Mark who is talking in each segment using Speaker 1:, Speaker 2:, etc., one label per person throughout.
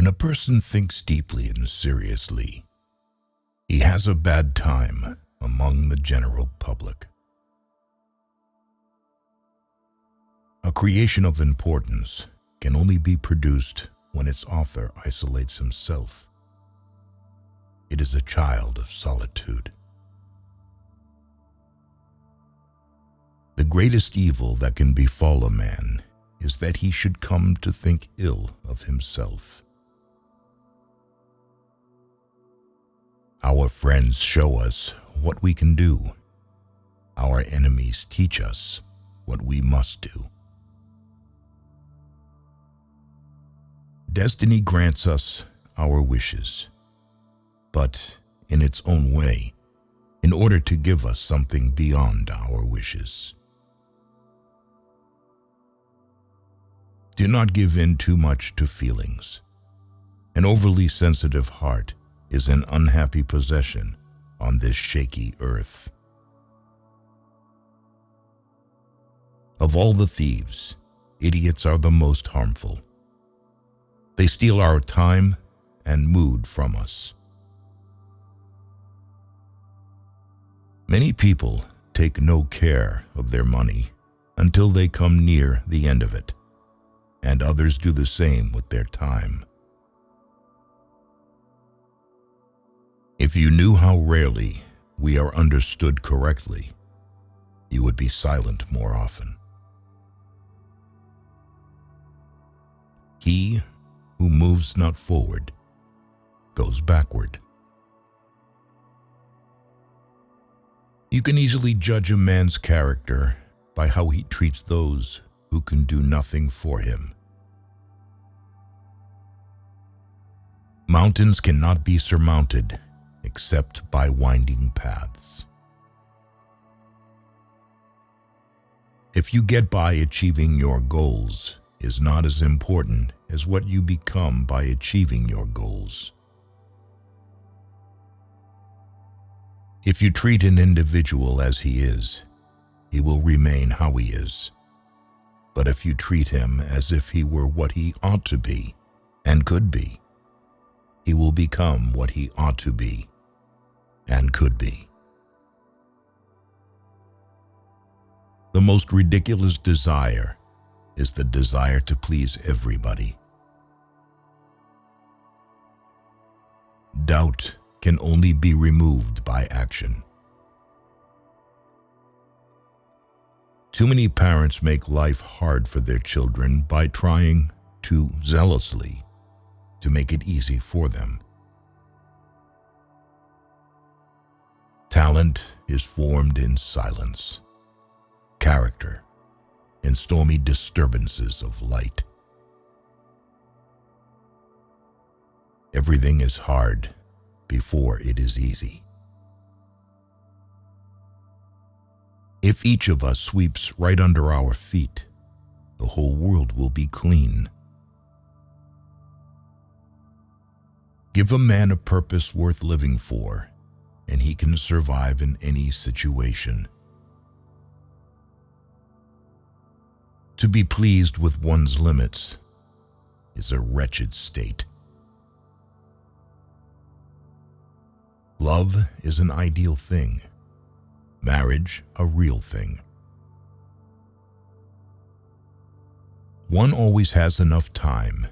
Speaker 1: a person thinks deeply and seriously, he has a bad time among the general public. A creation of importance can only be produced when its author isolates himself. It is a child of solitude. The greatest evil that can befall a man is that he should come to think ill of himself. Our friends show us what we can do. Our enemies teach us what we must do. Destiny grants us our wishes, but in its own way, in order to give us something beyond our wishes. Do not give in too much to feelings. An overly sensitive heart is an unhappy possession on this shaky earth. Of all the thieves, idiots are the most harmful. They steal our time and mood from us. Many people take no care of their money until they come near the end of it, and others do the same with their time. If you knew how rarely we are understood correctly, you would be silent more often. He who moves not forward goes backward. You can easily judge a man's character by how he treats those who can do nothing for him. Mountains cannot be surmounted except by winding paths. If you get by achieving your goals is not as important as what you become by achieving your goals. If you treat an individual as he is, he will remain how he is. But if you treat him as if he were what he ought to be and could be, he will become what he ought to be and could be. The most ridiculous desire is the desire to please everybody. Doubt can only be removed by action. Too many parents make life hard for their children by trying too zealously to make it easy for them. Talent is formed in silence, character in stormy disturbances of light. Everything is hard before it is easy. If each of us sweeps right under our feet, the whole world will be clean. Give a man a purpose worth living for, and he can survive in any situation. To be pleased with one's limits is a wretched state. Love is an ideal thing, marriage a real thing. One always has enough time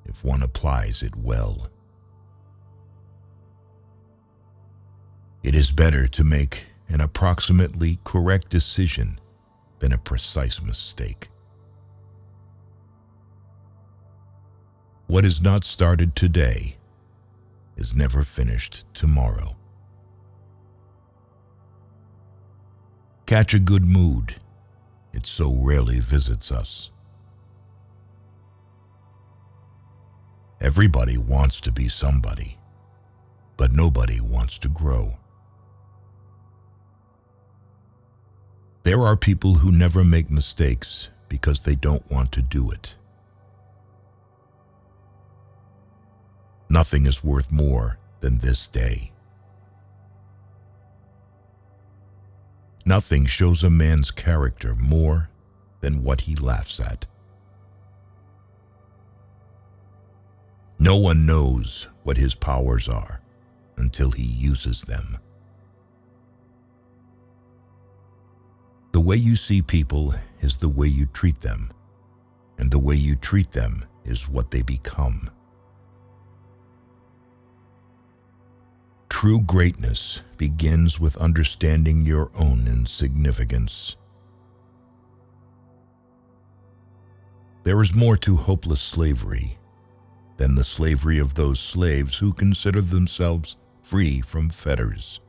Speaker 1: if one applies it well. It is better to make an approximately correct decision than a precise mistake. What is not started today is never finished tomorrow. Catch a good mood. It so rarely visits us. Everybody wants to be somebody, but nobody wants to grow. There are people who never make mistakes because they don't want to do it. Nothing is worth more than this day. Nothing shows a man's character more than what he laughs at. No one knows what his powers are until he uses them. The way you see people is the way you treat them, and the way you treat them is what they become. True greatness begins with understanding your own insignificance. There is more to hopeless slavery than the slavery of those slaves who consider themselves free from fetters.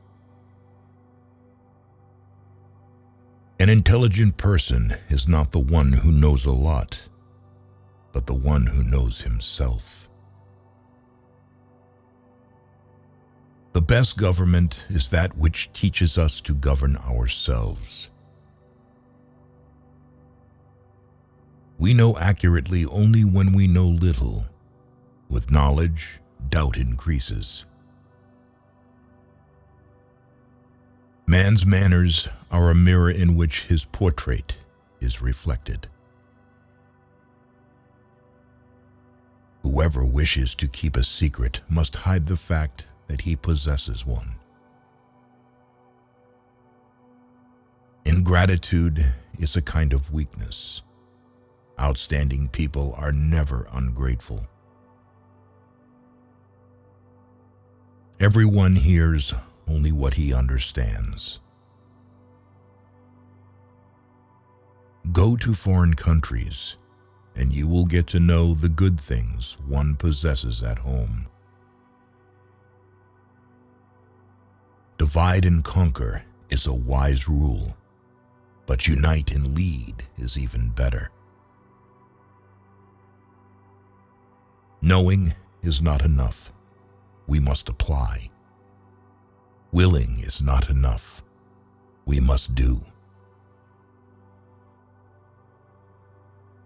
Speaker 1: An intelligent person is not the one who knows a lot, but the one who knows himself. The best government is that which teaches us to govern ourselves. We know accurately only when we know little. With knowledge, doubt increases. Man's manners are a mirror in which his portrait is reflected. Whoever wishes to keep a secret must hide the fact that he possesses one. Ingratitude is a kind of weakness. Outstanding people are never ungrateful. Everyone hears only what he understands. Go to foreign countries, and you will get to know the good things one possesses at home. Divide and conquer is a wise rule, but unite and lead is even better. Knowing is not enough. We must apply. Willing is not enough. We must do.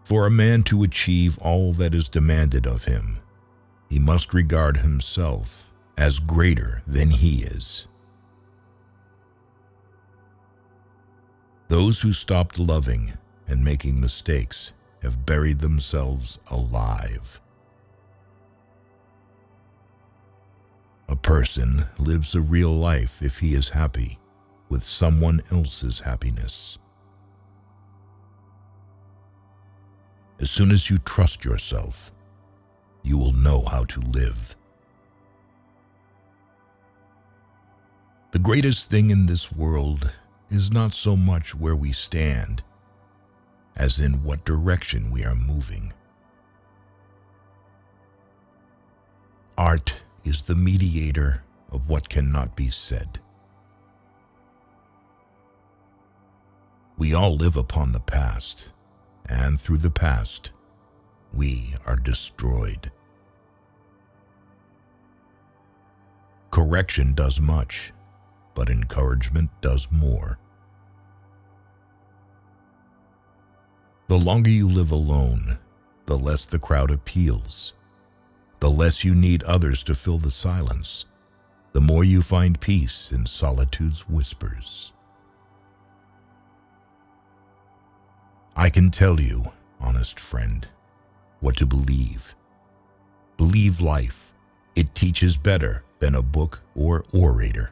Speaker 1: For a man to achieve all that is demanded of him, he must regard himself as greater than he is. Those who stopped loving and making mistakes have buried themselves alive. A person lives a real life if he is happy with someone else's happiness. As soon as you trust yourself, you will know how to live. The greatest thing in this world is not so much where we stand, as in what direction we are moving. Art is the mediator of what cannot be said. We all live upon the past, and through the past, we are destroyed. Correction does much, but encouragement does more. The longer you live alone, the less the crowd appeals. The less you need others to fill the silence, the more you find peace in solitude's whispers. I can tell you, honest friend, what to believe. Believe life. It teaches better than a book or orator.